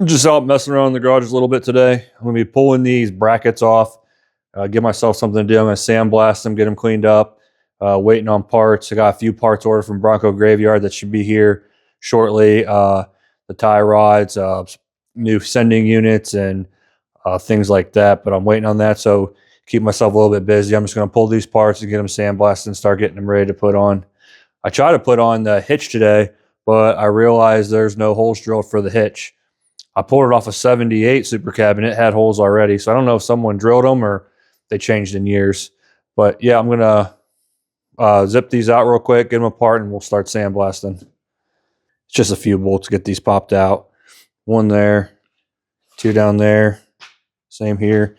Just out messing around in the garage a little bit today. I'm gonna be pulling these brackets off, give myself something to do. I'm gonna sandblast them, get them cleaned up. Waiting on parts. I got a few parts ordered from Bronco Graveyard that should be here shortly. The tie rods, new sending units, and things like that. But I'm waiting on that, so keep myself a little bit busy. I'm just gonna pull these parts and get them sandblasted and start getting them ready to put on. I tried to put on the hitch today, but I realized there's no holes drilled for the hitch. I pulled it off a 78 Supercab and it had holes already. So I don't know if someone drilled them or they changed in years. But yeah, I'm going to zip these out real quick, get them apart, and we'll start sandblasting. It's just a few bolts to get these popped out. One there, two down there, same here,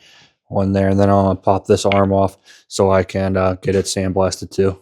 one there. And then I'll pop this arm off so I can get it sandblasted too.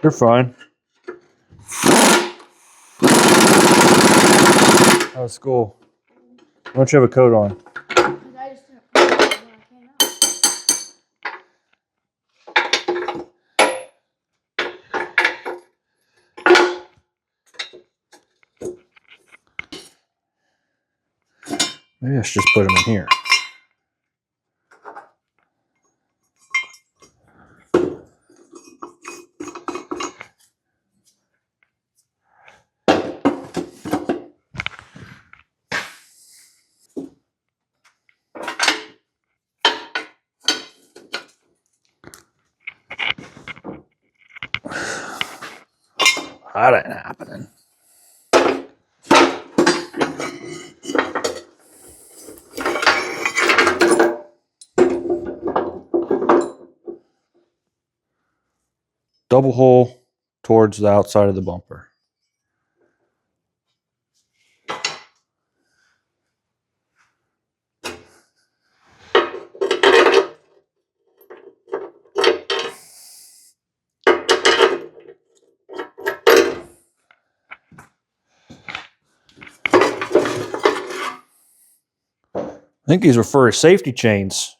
You're fine. How's school? Why don't you have a coat on? I just didn't put it on when I came out. Maybe I should just put them in here. That ain't happening. Double hole towards the outside of the bumper. I think these were for safety chains.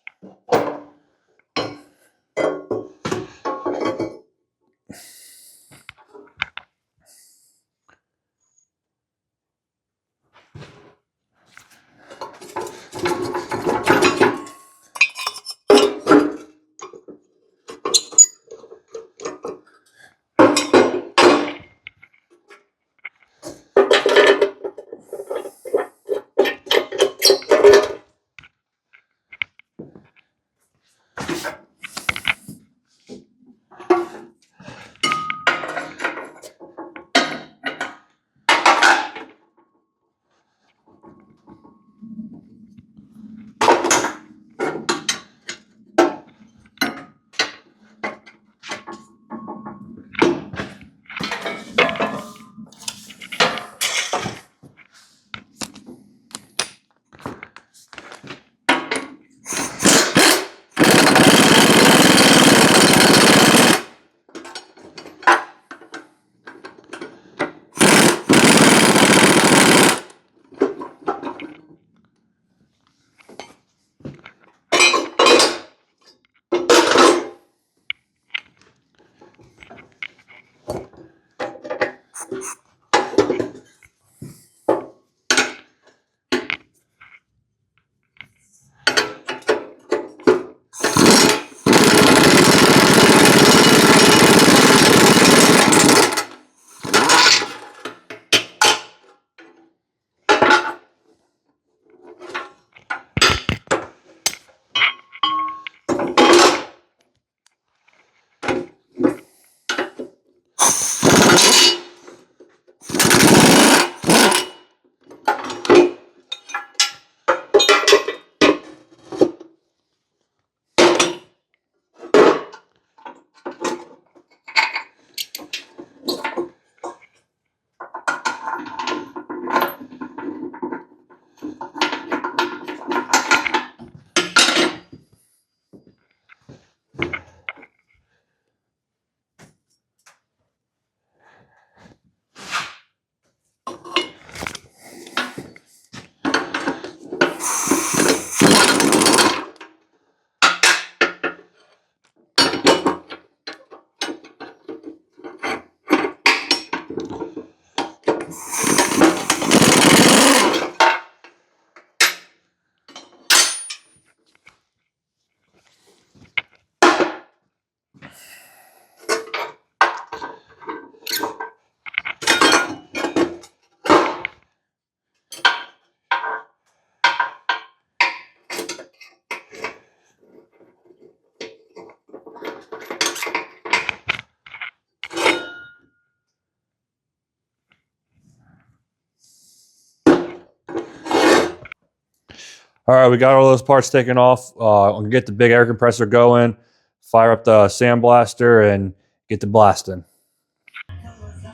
All right, we got all those parts taken off. I'm gonna get the big air compressor going, fire up the sandblaster, and get to blasting.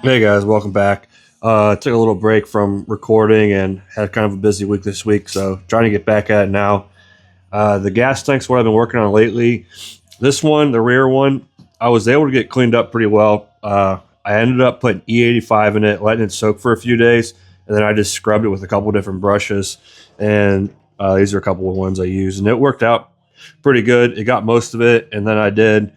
Hey guys, welcome back. Took a little break from recording and had kind of a busy week this week, so trying to get back at it now. The gas tank's what I've been working on lately. This one, the rear one, I was able to get cleaned up pretty well. I ended up putting E85 in it, letting it soak for a few days, and then I just scrubbed it with a couple different brushes. And these are a couple of ones I used, and it worked out pretty good. It got most of it, and then I did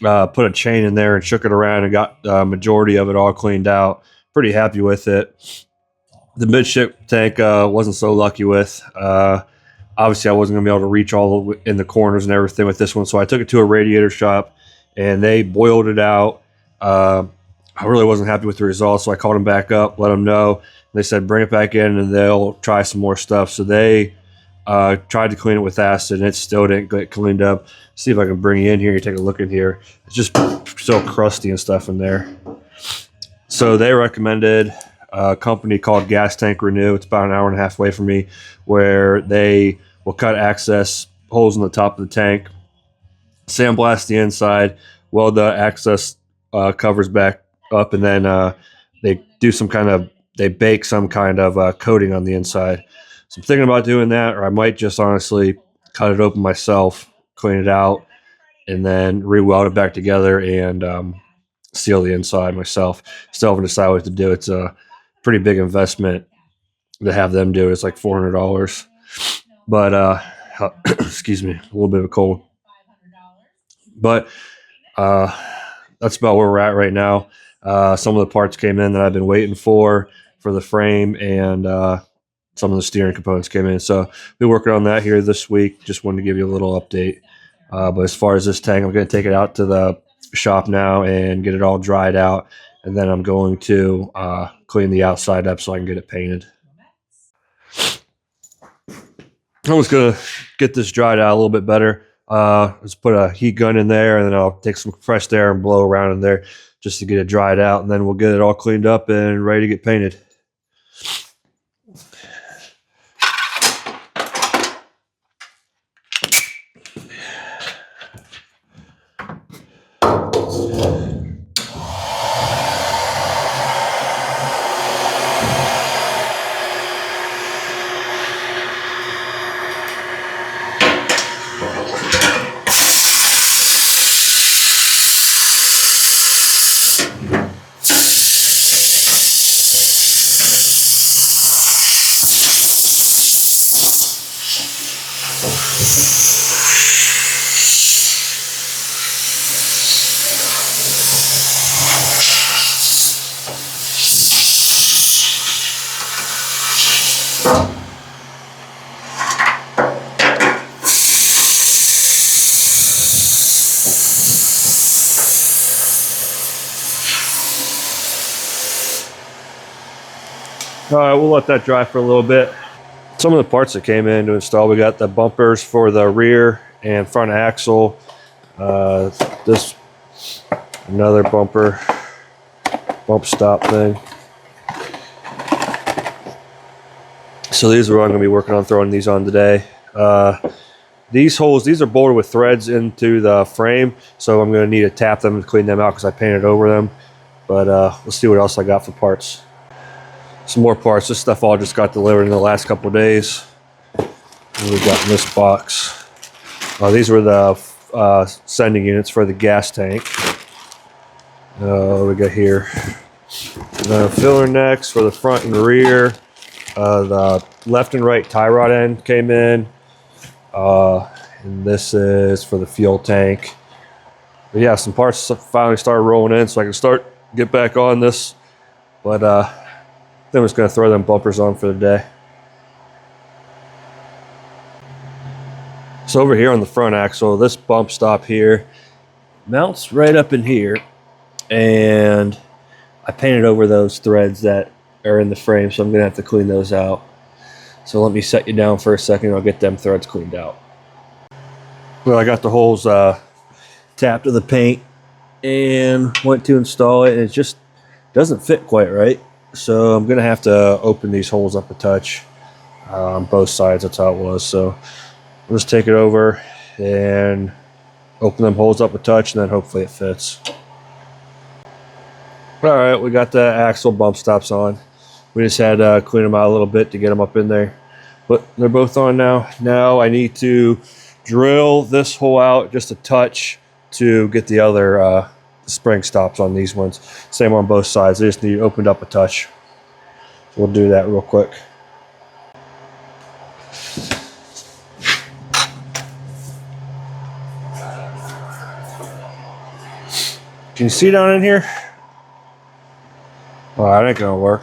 put a chain in there and shook it around and got the majority of it all cleaned out. Pretty happy with it. The midship tank wasn't so lucky with. Obviously, I wasn't going to be able to reach all in the corners and everything with this one, so I took it to a radiator shop, and they boiled it out. I really wasn't happy with the results, so I called them back up, let them know. They said bring it back in, and they'll try some more stuff. So they tried to clean it with acid, and it still didn't get cleaned up. See if I can bring you in here. You take a look in here. It's just so crusty and stuff in there. So they recommended a company called Gas Tank Renew. It's about an hour and a half away from me, where they will cut access holes in the top of the tank, sandblast the inside, weld the access covers back up, and then they do they bake some kind of coating on the inside. So I'm thinking about doing that, or I might just honestly cut it open myself, clean it out, and then re-weld it back together and seal the inside myself. Still haven't decided what to do. It's a pretty big investment to have them do it. It's like $400. But excuse me, a little bit of a cold. But that's about where we're at right now. Some of the parts came in that I've been waiting for the frame, and some of the steering components came in. So we're working on that here this week. Just wanted to give you a little update. But as far as this tank, I'm going to take it out to the shop now and get it all dried out. And then I'm going to clean the outside up so I can get it painted. I was going to get this dried out a little bit better. Let's put a heat gun in there, and then I'll take some compressed air and blow around in there just to get it dried out. And then we'll get it all cleaned up and ready to get painted. All right, we'll let that dry for a little bit. Some of the parts that came in to install, we got the bumpers for the rear and front axle. This another bump stop thing. So these are what I'm going to be working on throwing these on today. These holes, these are bolted with threads into the frame, so I'm going to need to tap them and clean them out because I painted over them. But let's see what else I got for parts. Some more parts. This stuff all just got delivered in the last couple of days. What we got in this box? These were the sending units for the gas tank. We got here filler necks for the front and rear. The left and right tie rod end came in. And this is for the fuel tank. But yeah, some parts finally started rolling in, so I can get back on this. But then we're just going to throw them bumpers on for the day. So over here on the front axle, this bump stop here mounts right up in here, and I painted over those threads that are in the frame, so I'm going to have to clean those out. So let me set you down for a second, and I'll get them threads cleaned out. Well, I got the holes tapped to the paint and went to install it, and it just doesn't fit quite right. So I'm going to have to open these holes up a touch. on both sides. That's how it was. So we'll just take it over and open them holes up a touch, and then hopefully it fits. All right, we got the axle bump stops on. We just had to clean them out a little bit to get them up in there, but they're both on now. Now I need to drill this hole out just a touch to get the other spring stops on these ones. Same on both sides. They just need opened up a touch. So we'll do that real quick. Can you see down in here? Well, that ain't gonna work.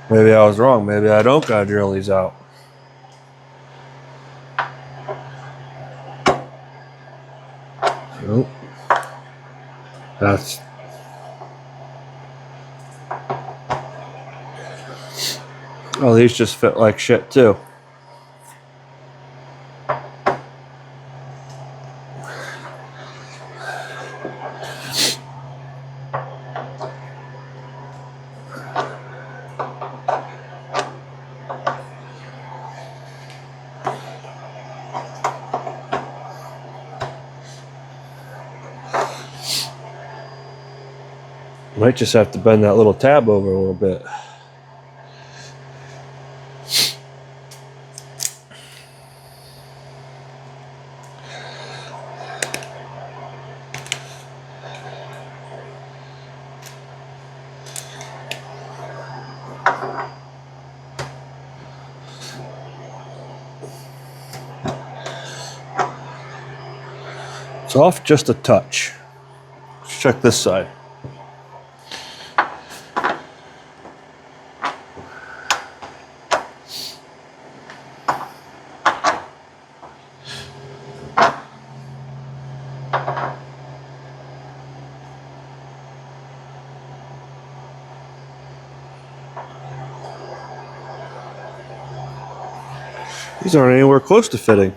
Maybe I was wrong. Maybe I don't gotta drill these out. Nope. That's... Oh, these just fit like shit too. Might just have to bend that little tab over a little bit. It's off just a touch. Let's check this side. These aren't anywhere close to fitting.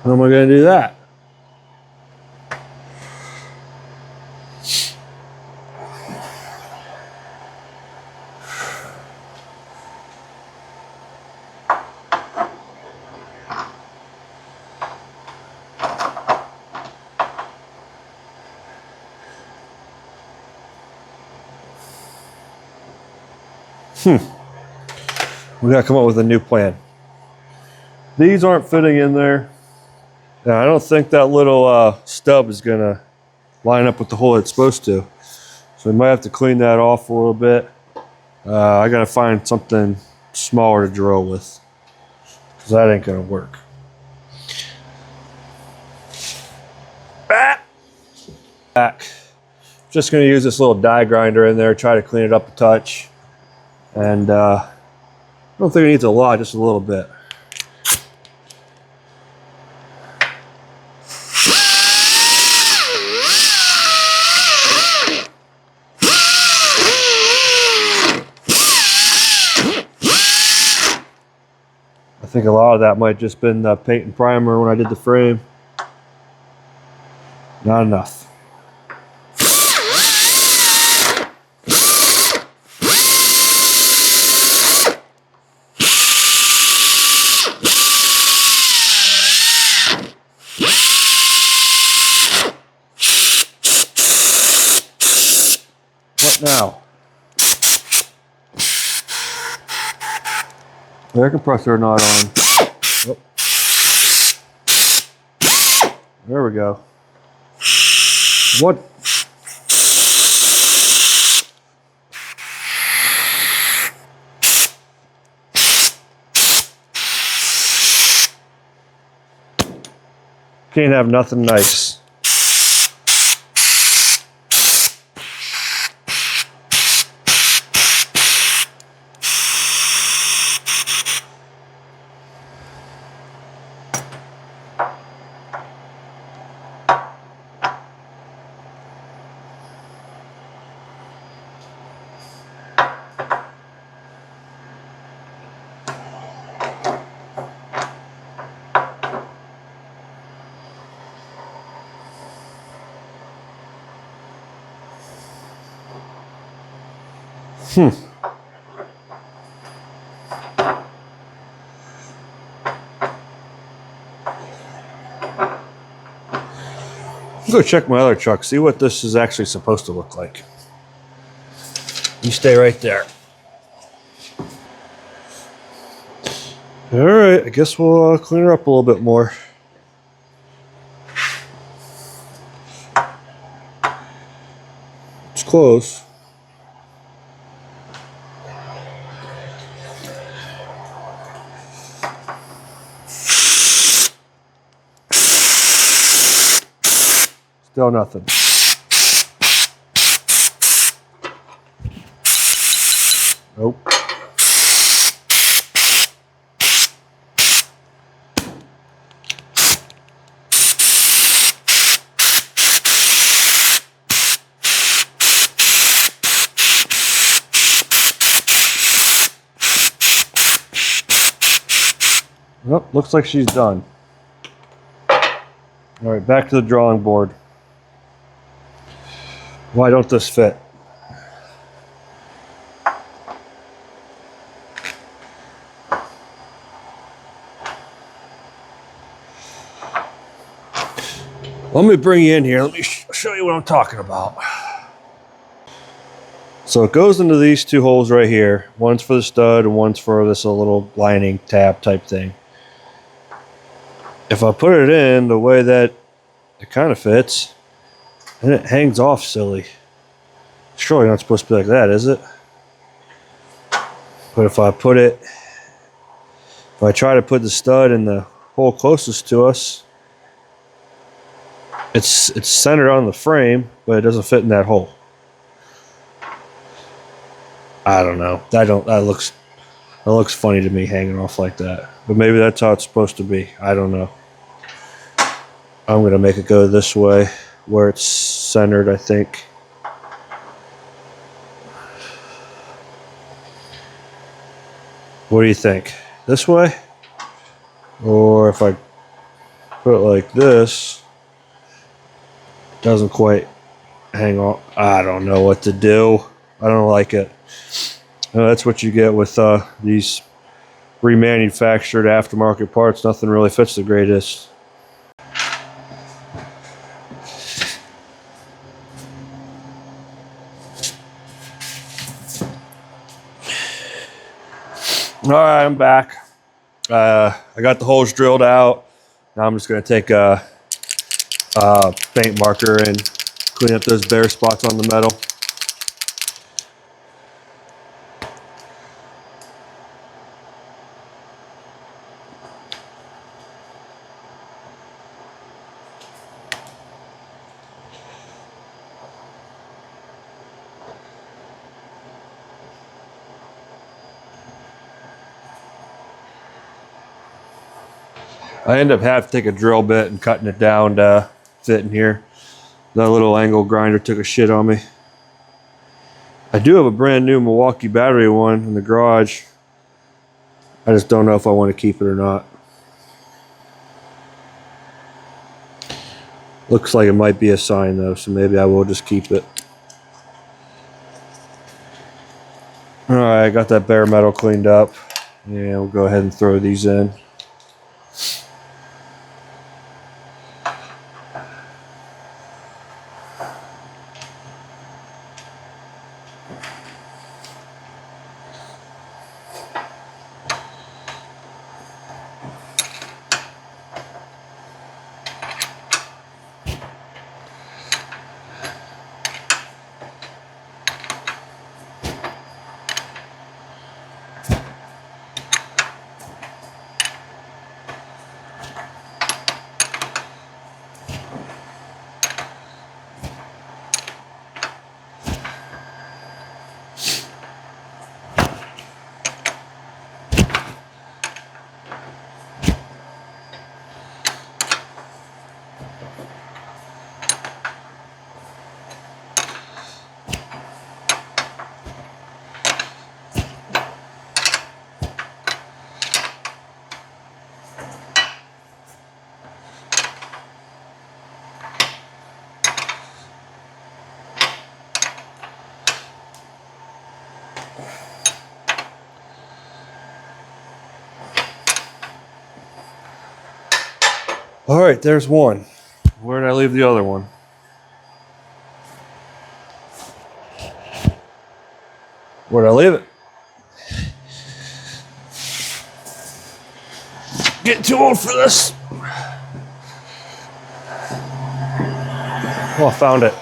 How am I going to do that? We got to come up with a new plan. These aren't fitting in there. Now, I don't think that little stub is going to line up with the hole it's supposed to. So we might have to clean that off a little bit. I got to find something smaller to drill with, because that ain't going to work. Back. Just going to use this little die grinder in there, try to clean it up a touch. And I don't think it needs a lot, just a little bit. I think a lot of that might just been the paint and primer when I did the frame. Not enough. What now? Air compressor not on. Oh. There we go. What? Can't have nothing nice. Let's go check my other truck, see what this is actually supposed to look like. You stay right there. All right, I guess we'll clean her up a little bit more. It's close. Still nothing. Nope. Nope, looks like she's done. All right, back to the drawing board. Why don't this fit? Let me bring you in here. Let me show you what I'm talking about. So it goes into these two holes right here. One's for the stud and one's for this little lining tab type thing. If I put it in the way that it kind of fits, then it hangs off silly. Surely not supposed to be like that, is it? But if I try to put the stud in the hole closest to us, it's centered on the frame, but it doesn't fit in that hole. I don't know. That looks funny to me hanging off like that. But maybe that's how it's supposed to be. I don't know. I'm gonna make it go this way where it's centered, I think. What do you think? This way? Or if I put it like this, it doesn't quite hang on. I don't know what to do. I don't like it. That's what you get with these remanufactured aftermarket parts. Nothing really fits the greatest. All right, I'm back. I got the holes drilled out. Now I'm just going to take a paint marker and clean up those bare spots on the metal. I end up having to take a drill bit and cutting it down to fit in here. That little angle grinder took a shit on me. I do have a brand new Milwaukee battery one in the garage. I just don't know if I want to keep it or not. Looks like it might be a sign though, so maybe I will just keep it. All right, I got that bare metal cleaned up. Yeah, we'll go ahead and throw these in. All right, there's one. Where did I leave the other one? Where'd I leave it? Getting too old for this. Oh, I found it.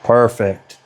Perfect.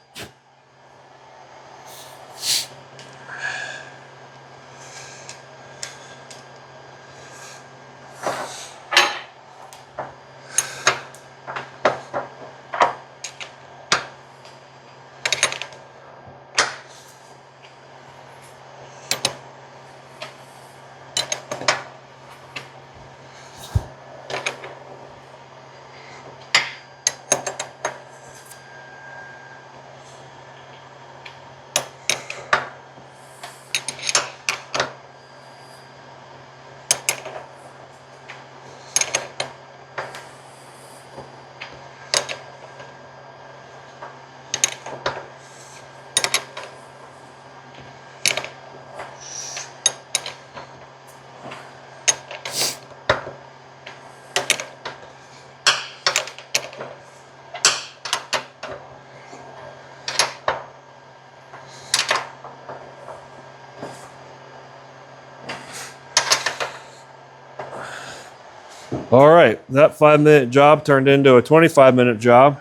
All right, that 5-minute job turned into a 25-minute job.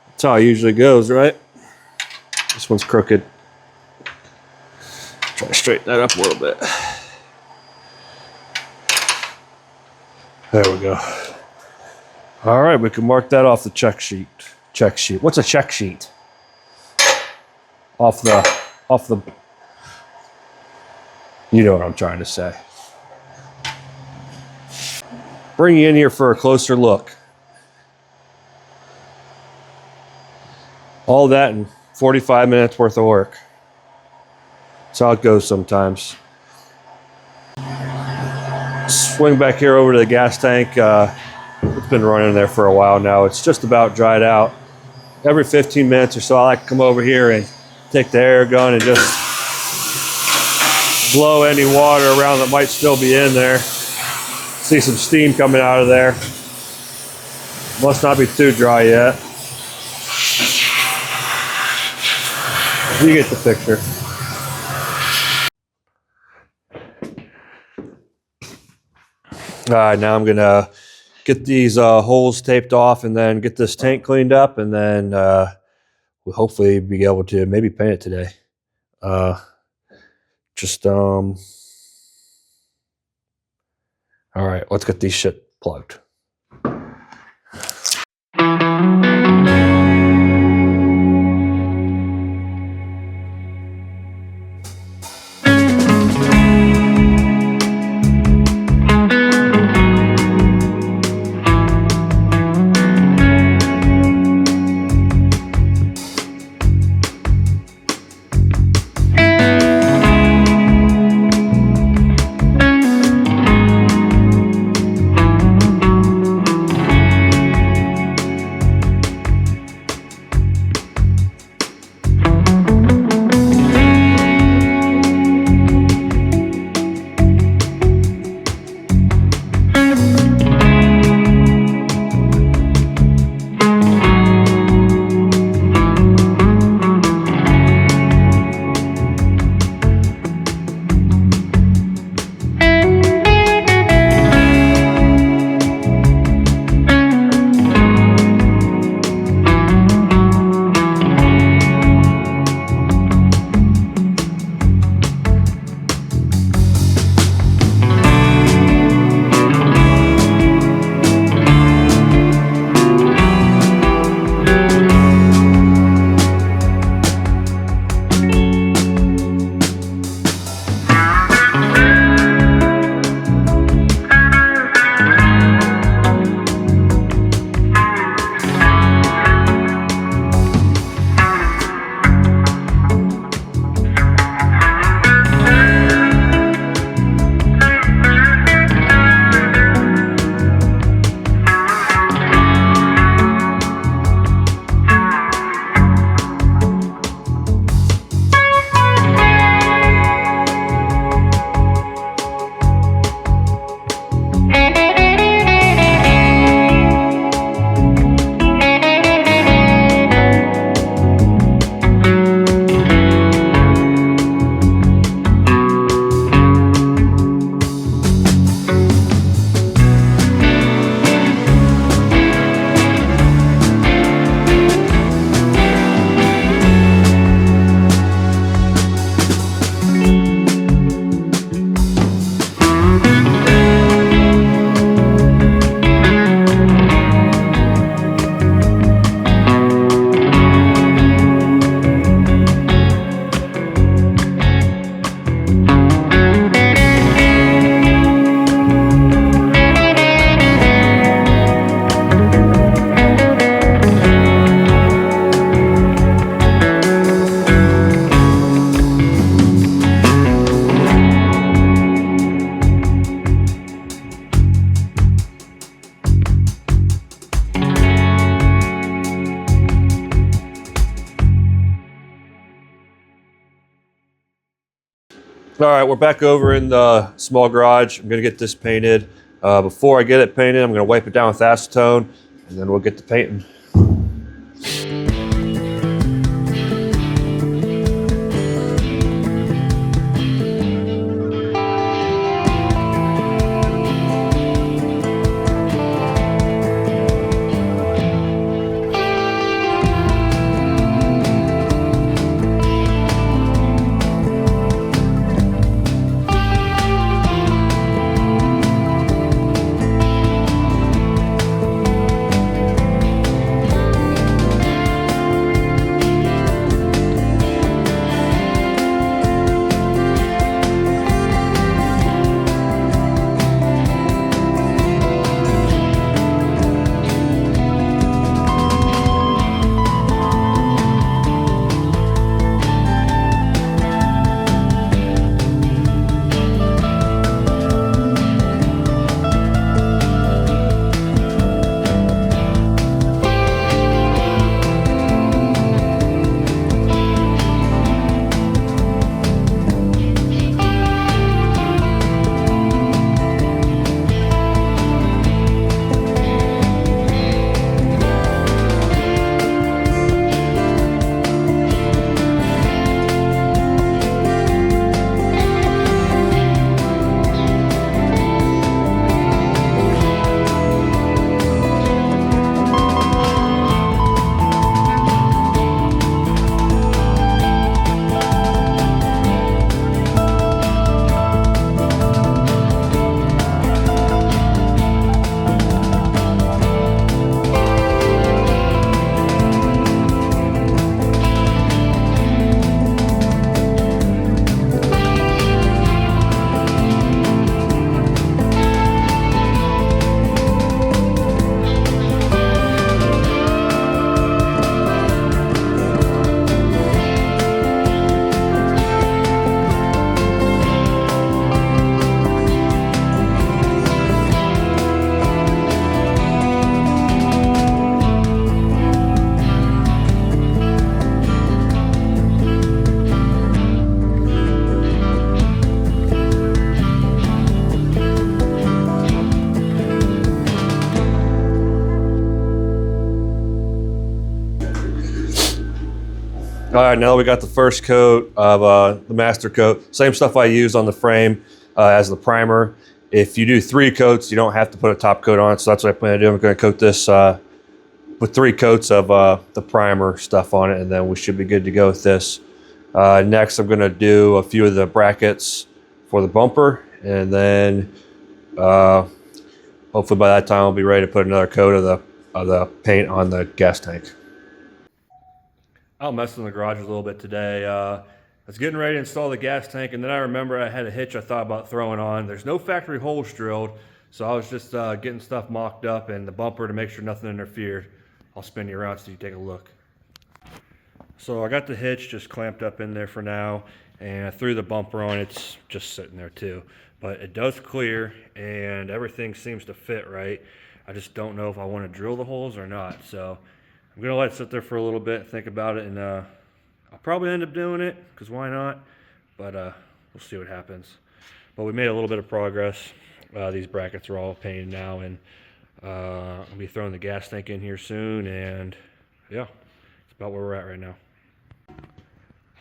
That's how it usually goes, right? This one's crooked. Try to straighten that up a little bit. There we go. All right, we can mark that off the check sheet. Check sheet. What's a check sheet? Off the, you know what I'm trying to say. Bring you in here for a closer look. All that in 45 minutes worth of work. That's how it goes sometimes. Swing back here over to the gas tank. It's been running there for a while now. It's just about dried out. Every 15 minutes or so, I like to come over here and take the air gun and just blow any water around that might still be in there. See some steam coming out of there. Must not be too dry yet. You get the picture. All right, now I'm gonna get these holes taped off and then get this tank cleaned up, and then we'll hopefully be able to maybe paint it today. All right, let's get these shit plugged. All right, we're back over in the small garage. I'm gonna get this painted. Before I get it painted, I'm gonna wipe it down with acetone, and then we'll get to painting. All right, now we got the first coat of the master coat. Same stuff I use on the frame as the primer. If you do 3 coats, you don't have to put a top coat on it. So that's what I plan to do. I'm going to coat this with 3 coats of the primer stuff on it, and then we should be good to go with this. Next, I'm going to do a few of the brackets for the bumper, and then hopefully by that time I'll be ready to put another coat of the paint on the gas tank. I'll mess in the garage a little bit today. I was getting ready to install the gas tank, and then I remember I had a hitch I thought about throwing on. There's no factory holes drilled, so I was just getting stuff mocked up and the bumper to make sure nothing interfered. I'll spin you around so you take a look. So I got the hitch just clamped up in there for now, and I threw the bumper on. It's just sitting there too, but it does clear and everything seems to fit right. I just don't know if I want to drill the holes or not, so I'm gonna let it sit there for a little bit, think about it, and I'll probably end up doing it, because why not? But we'll see what happens. But we made a little bit of progress. These brackets are all painted now, and I'll be throwing the gas tank in here soon, and yeah, it's about where we're at right now.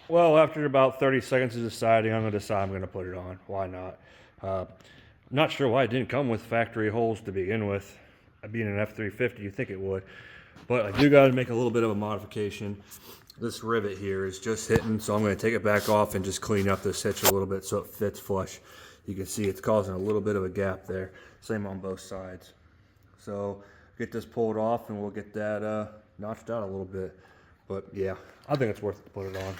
Well, after about 30 seconds of deciding, I'm gonna put it on. Why not? I'm not sure why it didn't come with factory holes to begin with. Being an F350, you'd think it would. But I do got to make a little bit of a modification. This rivet here is just hitting, so I'm going to take it back off and just clean up this hitch a little bit so it fits flush. You can see it's causing a little bit of a gap there. Same on both sides. So get this pulled off and we'll get that notched out a little bit. But yeah, I think it's worth it to put it on.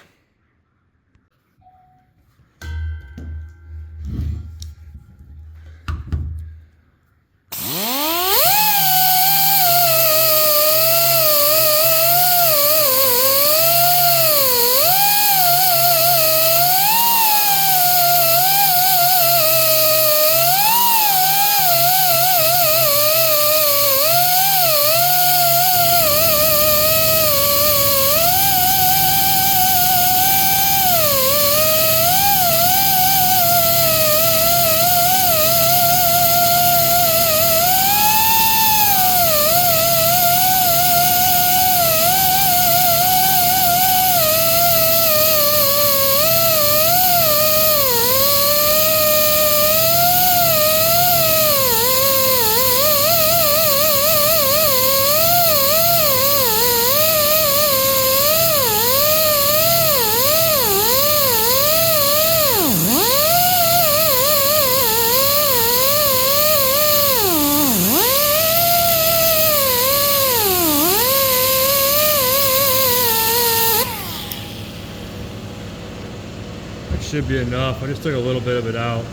It should be enough. I just took a little bit of it out,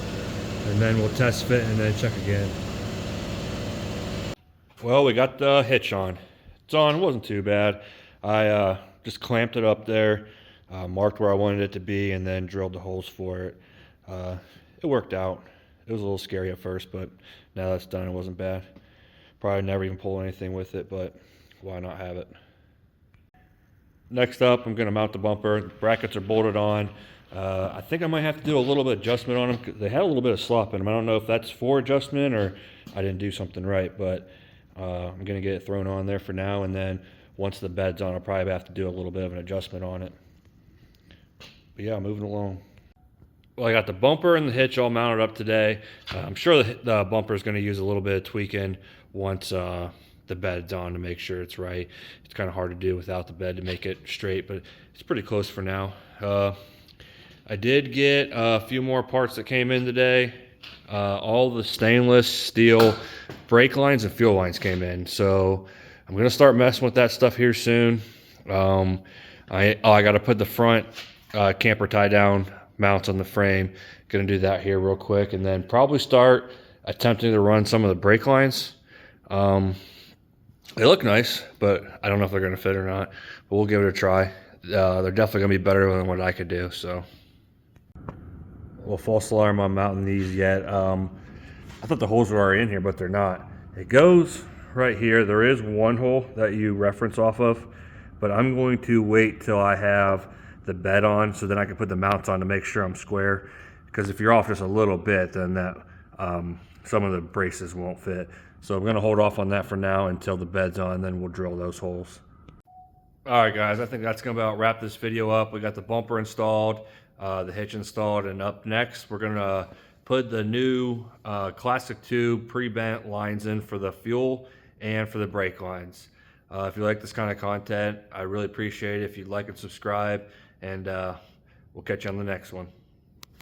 and then we'll test fit and then check again. Well, we got the hitch on. It's on. It wasn't too bad. I just clamped it up there, marked where I wanted it to be, and then drilled the holes for it. It worked out. It was a little scary at first, but now that's done, it wasn't bad. Probably never even pull anything with it, but why not have it? Next up, I'm going to mount the bumper. The brackets are bolted on. I think I might have to do a little bit of adjustment on them. They had a little bit of slop in them. I don't know if that's for adjustment or I didn't do something right, but I'm going to get it thrown on there for now, and then once the bed's on, I'll probably have to do a little bit of an adjustment on it. But yeah, moving along. Well, I got the bumper and the hitch all mounted up today. I'm sure the bumper is going to use a little bit of tweaking once the bed's on to make sure it's right. It's kind of hard to do without the bed to make it straight, but it's pretty close for now. I did get a few more parts that came in today. All the stainless steel brake lines and fuel lines came in, so I'm going to start messing with that stuff here soon. I got to put the front camper tie down mounts on the frame. Gonna do that here real quick, and then probably start attempting to run some of the brake lines. They look nice, but I don't know if they're gonna fit or not, but we'll give it a try. They're definitely gonna be better than what I could do. So, well, false alarm on mounting these yet. I thought the holes were already in here, but they're not. It goes right here. There is one hole that you reference off of, but I'm going to wait till I have the bed on, so then I can put the mounts on to make sure I'm square, because if you're off just a little bit, then that some of the braces won't fit. So I'm going to hold off on that for now until the bed's on, then we'll drill those holes. All right, guys, I think that's going to about wrap this video up. We got the bumper installed, the hitch installed, and up next we're going to put the new Classic 2 pre-bent lines in for the fuel and for the brake lines. If you like this kind of content, I really appreciate it if you'd like and subscribe, and we'll catch you on the next one.